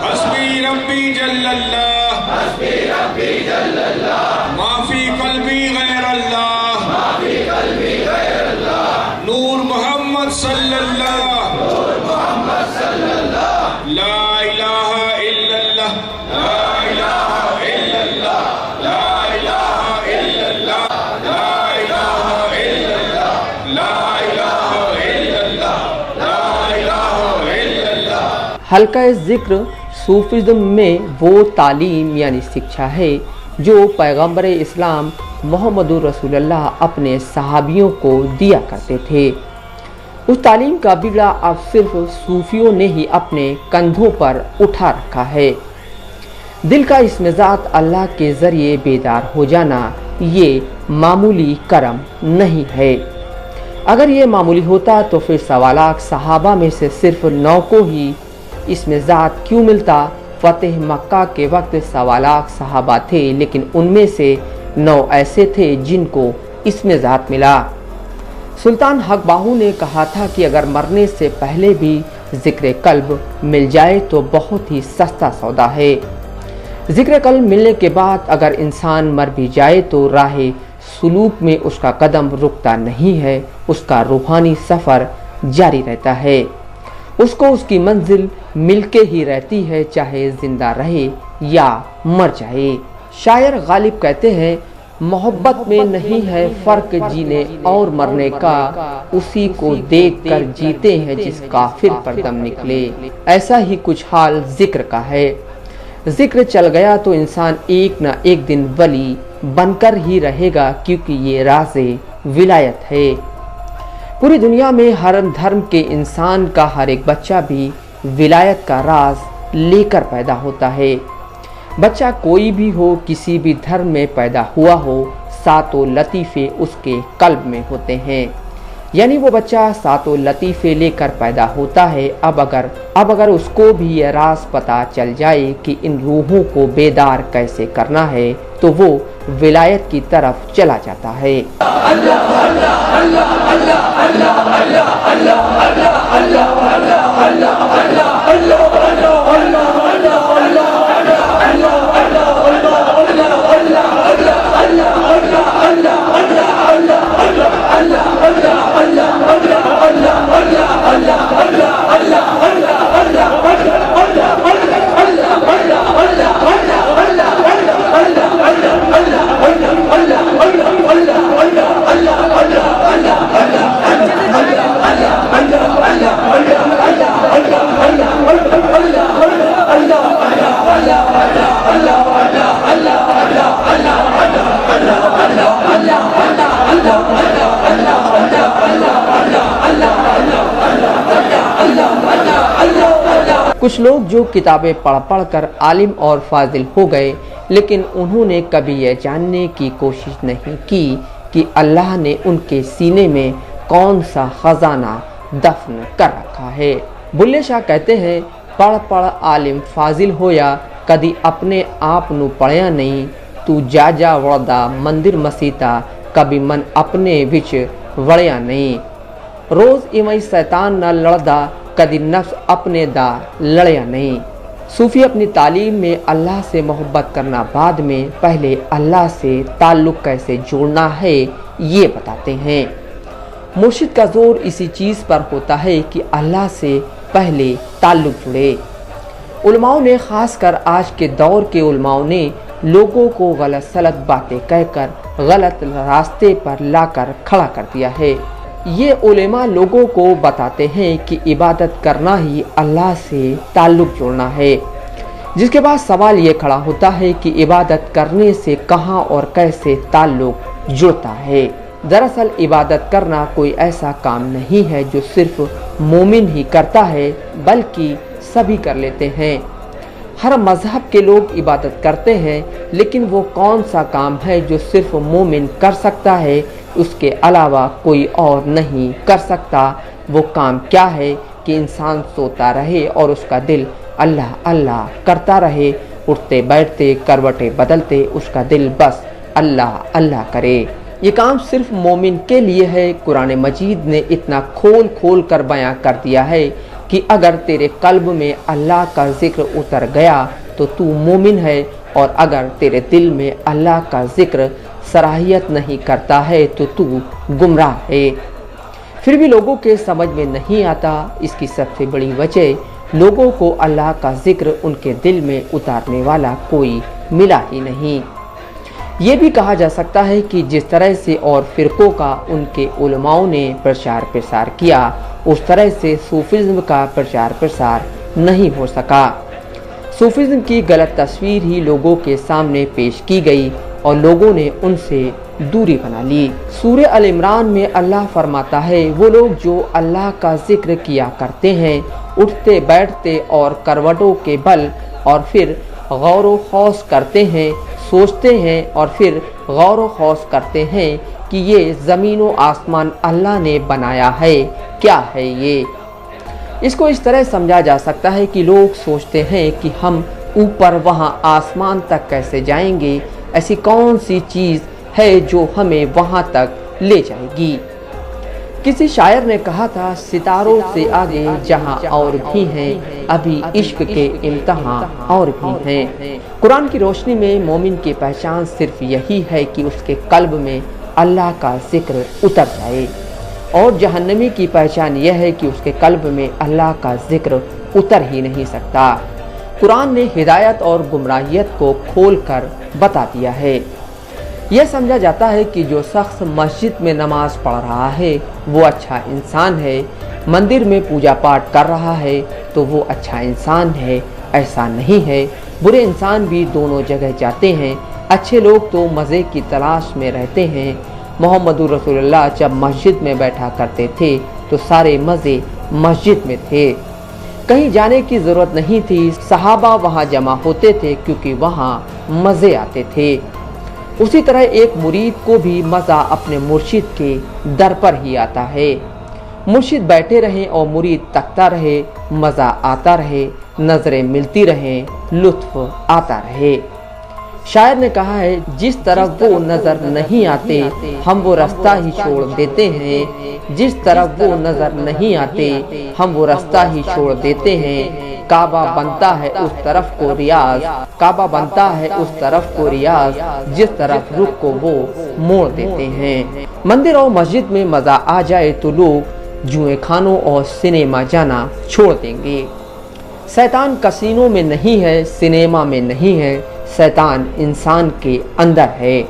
حسبی ربی جل اللہ، حسبی ربی جل اللہ، ما فی قلبی غیر اللہ، ما فی قلبی غیر اللہ، نور محمد صلی اللہ، نور محمد صلی اللہ، لا الہ الا اللہ، لا الہ الا اللہ، لا الہ الا اللہ، لا الہ الا اللہ، لا الہ الا اللہ، لا الہ الا اللہ۔ حلقہ ذکر صوفیزم میں وہ تعلیم یعنی شکشا ہے جو پیغمبر اسلام محمد رسول اللہ اپنے صحابیوں کو دیا کرتے تھے۔ اس تعلیم کا بگڑا اب صرف صوفیوں نے ہی اپنے کندھوں پر اٹھا رکھا ہے۔ دل کا اس مزاج اللہ کے ذریعے بیدار ہو جانا یہ معمولی کرم نہیں ہے۔ اگر یہ معمولی ہوتا تو پھر سوالات صحابہ میں سے صرف 9 کو ہی اس میں ذات کیوں ملتا؟ فتح مکہ کے وقت سوالات صحابہ تھے، لیکن ان میں سے 9 ایسے تھے جن کو اس میں ذات ملا۔ سلطان حق باہو نے کہا تھا کہ اگر مرنے سے پہلے بھی ذکر قلب مل جائے تو بہت ہی سستا سودا ہے۔ ذکر قلب ملنے کے بعد اگر انسان مر بھی جائے تو راہ سلوک میں اس کا قدم رکتا نہیں ہے، اس کا روحانی سفر جاری رہتا ہے، اس کو اس کی منزل مل کے ہی رہتی ہے، چاہے زندہ رہے یا مر جائے۔ شاعر غالب کہتے ہیں، محبت میں نہیں ہے فرق جینے اور مرنے کا، اسی کو دیکھ کر جیتے ہیں جس کافر پر دم نکلے۔ ایسا ہی کچھ حال ذکر کا ہے۔ ذکر چل گیا تو انسان ایک نہ ایک دن ولی بن کر ہی رہے گا، کیونکہ یہ راز ولایت ہے۔ پوری دنیا میں ہر دھرم کے انسان کا ہر ایک بچہ بھی ولایت کا راز لے کر پیدا ہوتا ہے۔ بچہ کوئی بھی ہو، کسی بھی دھرم میں پیدا ہوا ہو، 7 لطیفے اس کے قلب میں ہوتے ہیں، یعنی وہ بچہ 7 لطیفے لے کر پیدا ہوتا ہے۔ اب اگر اس کو بھی یہ راز پتہ چل جائے کہ ان روحوں کو بیدار کیسے کرنا ہے تو وہ ولایت کی طرف چلا جاتا ہے۔ اللہ اللہ اللہ اللہ اللہ اللہ اللہ اللہ اللہ اللہ اللہ اللہ کچھ لوگ جو کتابیں پڑھ پڑھ کر عالم اور فاضل ہو گئے، لیکن انہوں نے کبھی یہ جاننے کی کوشش نہیں کی کہ اللہ نے ان کے سینے میں کون سا خزانہ دفن کر رکھا ہے۔ بلے شاہ کہتے ہیں، پڑھ پڑھ عالم فاضل ہویا، کدی اپنے آپ نو پڑھیا نہیں، تو جا جا وڑدا مندر مسیتا، کبھی من اپنے وچ وڑیا نہیں، روز ایویں شیطان نہ لڑدا، کدی نفس اپنے دا لڑیا نہیں۔ صوفی اپنی تعلیم میں اللہ سے محبت کرنا، بعد میں پہلے اللہ سے تعلق کیسے جوڑنا ہے یہ بتاتے ہیں۔ مرشد کا زور اسی چیز پر ہوتا ہے کہ اللہ سے پہلے تعلق جڑے۔ علماء نے، خاص کر آج کے دور کے علماء نے، لوگوں کو غلط سلط باتیں کہہ کر غلط راستے پر لا کر کھڑا کر دیا ہے۔ یہ علماء لوگوں کو بتاتے ہیں کہ عبادت کرنا ہی اللہ سے تعلق جوڑنا ہے، جس کے بعد سوال یہ کھڑا ہوتا ہے کہ عبادت کرنے سے کہاں اور کیسے تعلق جڑتا ہے۔ دراصل عبادت کرنا کوئی ایسا کام نہیں ہے جو صرف مومن ہی کرتا ہے، بلکہ سبھی کر لیتے ہیں۔ ہر مذہب کے لوگ عبادت کرتے ہیں، لیکن وہ کون سا کام ہے جو صرف مومن کر سکتا ہے، اس کے علاوہ کوئی اور نہیں کر سکتا؟ وہ کام کیا ہے کہ انسان سوتا رہے اور اس کا دل اللہ اللہ کرتا رہے، اٹھتے بیٹھتے کروٹیں بدلتے اس کا دل بس اللہ اللہ کرے۔ یہ کام صرف مومن کے لیے ہے۔ قرآن مجید نے اتنا کھول کھول کر بیان کر دیا ہے کہ اگر تیرے قلب میں اللہ کا ذکر اتر گیا تو تو مومن ہے، اور اگر تیرے دل میں اللہ کا ذکر صلاحیت نہیں کرتا ہے تو تو گمراہ ہے۔ پھر بھی لوگوں کے سمجھ میں نہیں آتا۔ اس کی سب سے بڑی وجہ لوگوں کو اللہ کا ذکر ان کے دل میں اتارنے والا کوئی ملا ہی نہیں۔ یہ بھی کہا جا سکتا ہے کہ جس طرح سے اور فرقوں کا ان کے علماؤں نے پرچار پرسار کیا، اس طرح سے صوفیزم کا پرچار پرسار نہیں ہو سکا۔ صوفیزم کی غلط تصویر ہی لوگوں کے سامنے پیش کی گئی اور لوگوں نے ان سے دوری بنا لی۔ سورہ ال عمران میں اللہ فرماتا ہے، وہ لوگ جو اللہ کا ذکر کیا کرتے ہیں، اٹھتے بیٹھتے اور کروٹوں کے بل، اور پھر غور و خوض کرتے ہیں، سوچتے ہیں اور پھر غور و خوض کرتے ہیں کہ یہ زمین و آسمان اللہ نے بنایا ہے، کیا ہے یہ؟ اس کو اس طرح سمجھا جا سکتا ہے کہ لوگ سوچتے ہیں کہ ہم اوپر وہاں آسمان تک کیسے جائیں گے، ایسی کون سی چیز ہے جو ہمیں وہاں تک لے جائے گی۔ کسی شاعر نے کہا تھا، ستاروں سے آگے جہاں اور بھی ہیں، ابھی عشق کے امتحان اور بھی ہیں۔ قرآن کی روشنی میں مومن کی پہچان صرف یہی ہے کہ اس کے قلب میں اللہ کا ذکر اتر جائے، اور جہنمی کی پہچان یہ ہے کہ اس کے قلب میں اللہ کا ذکر اتر ہی نہیں سکتا۔ قرآن نے ہدایت اور گمراہیت کو کھول کر بتا دیا ہے۔ یہ سمجھا جاتا ہے کہ جو شخص مسجد میں نماز پڑھ رہا ہے وہ اچھا انسان ہے، مندر میں پوجا پاٹ کر رہا ہے تو وہ اچھا انسان ہے۔ ایسا نہیں ہے، برے انسان بھی دونوں جگہ جاتے ہیں۔ اچھے لوگ تو مزے کی تلاش میں رہتے ہیں۔ محمد رسول اللہ جب مسجد میں بیٹھا کرتے تھے تو سارے مزے مسجد میں تھے، کہیں جانے کی ضرورت نہیں تھی۔ صحابہ وہاں جمع ہوتے تھے کیونکہ وہاں مزے آتے تھے۔ اسی طرح ایک مرید کو بھی مزہ اپنے مرشد کے در پر ہی آتا ہے۔ مرشد بیٹھے رہیں اور مرید تکتا رہے، مزہ آتا رہے، نظریں ملتی رہیں، لطف آتا رہے۔ شاعر نے کہا ہے، جس طرف وہ نظر نہیں آتے ہم وہ رستہ ہی چھوڑ دیتے ہیں، جس طرف وہ نظر نہیں آتے ہم وہ رستہ ہی چھوڑ دیتے ہیں۔ کعبہ بنتا ہے اس طرف کو ریاض، کعبہ بنتا ہے اس طرف کو ریاض، جس طرف رخ کو وہ موڑ دیتے ہیں۔ مندر اور مسجد میں مزہ آ جائے تو لوگ جوئے خانوں اور سنیما جانا چھوڑ دیں گے۔ شیطان کسینوں میں نہیں ہے، سنیما میں نہیں ہے، شیطان انسان کے اندر ہے۔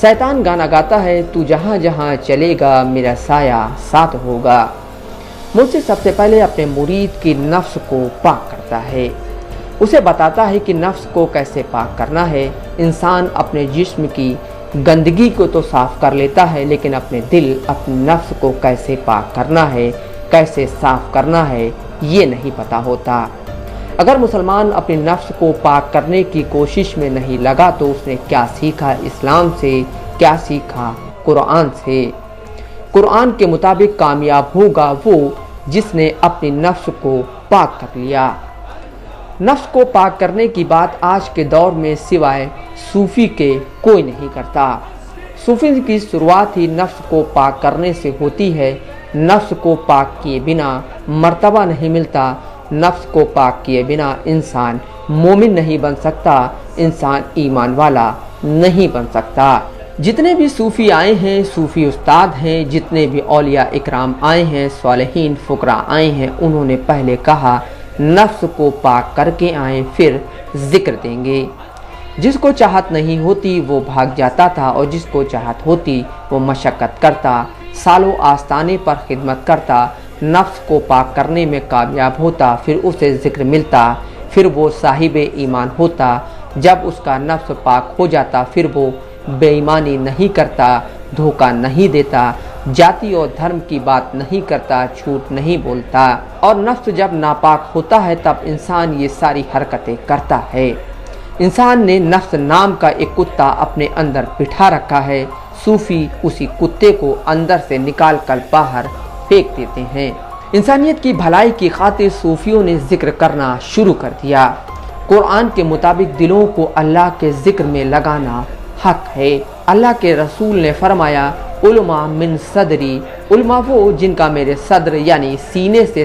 شیطان گانا گاتا ہے، تو جہاں جہاں چلے گا میرا سایہ ساتھ ہوگا۔ مجھ سے سب سے پہلے اپنے مرید کی نفس کو پاک کرتا ہے، اسے بتاتا ہے کہ نفس کو کیسے پاک کرنا ہے۔ انسان اپنے جسم کی گندگی کو تو صاف کر لیتا ہے، لیکن اپنے دل، اپنے نفس کو کیسے پاک کرنا ہے، کیسے صاف کرنا ہے، یہ نہیں پتا ہوتا۔ اگر مسلمان اپنے نفس کو پاک کرنے کی کوشش میں نہیں لگا تو اس نے کیا سیکھا اسلام سے، کیا سیکھا قرآن سے؟ قرآن کے مطابق کامیاب ہوگا وہ جس نے اپنی نفس کو پاک کر لیا۔ نفس کو پاک کرنے کی بات آج کے دور میں سوائے صوفی کے کوئی نہیں کرتا۔ صوفی کی شروعات ہی نفس کو پاک کرنے سے ہوتی ہے۔ نفس کو پاک کیے بنا مرتبہ نہیں ملتا، نفس کو پاک کیے بنا انسان مومن نہیں بن سکتا، انسان ایمان والا نہیں بن سکتا۔ جتنے بھی صوفی آئے ہیں، صوفی استاد ہیں، جتنے بھی اولیاء اکرام آئے ہیں، صالحین فقراء آئے ہیں، انہوں نے پہلے کہا نفس کو پاک کر کے آئیں، پھر ذکر دیں گے۔ جس کو چاہت نہیں ہوتی وہ بھاگ جاتا تھا، اور جس کو چاہت ہوتی وہ مشقت کرتا، سالوں آستانے پر خدمت کرتا، نفس کو پاک کرنے میں کامیاب ہوتا، پھر اسے ذکر ملتا، پھر وہ صاحب ایمان ہوتا۔ جب اس کا نفس پاک ہو جاتا پھر وہ بے ایمانی نہیں کرتا، دھوکہ نہیں دیتا، جاتی اور دھرم کی بات نہیں کرتا، جھوٹ نہیں بولتا۔ اور نفس جب ناپاک ہوتا ہے تب انسان یہ ساری حرکتیں کرتا ہے۔ انسان نے نفس نام کا ایک کتا اپنے اندر بٹھا رکھا ہے، صوفی اسی کتے کو اندر سے نکال کر باہر پھینک دیتے ہیں۔ انسانیت کی بھلائی کی خاطر صوفیوں نے ذکر کرنا شروع کر دیا۔ قرآن کے مطابق دلوں کو اللہ کے ذکر میں لگانا حق ہے۔ اللہ کے رسول نے فرمایا، علماء من صدری، علماء وہ جن کا میرے صدر یعنی سینے سے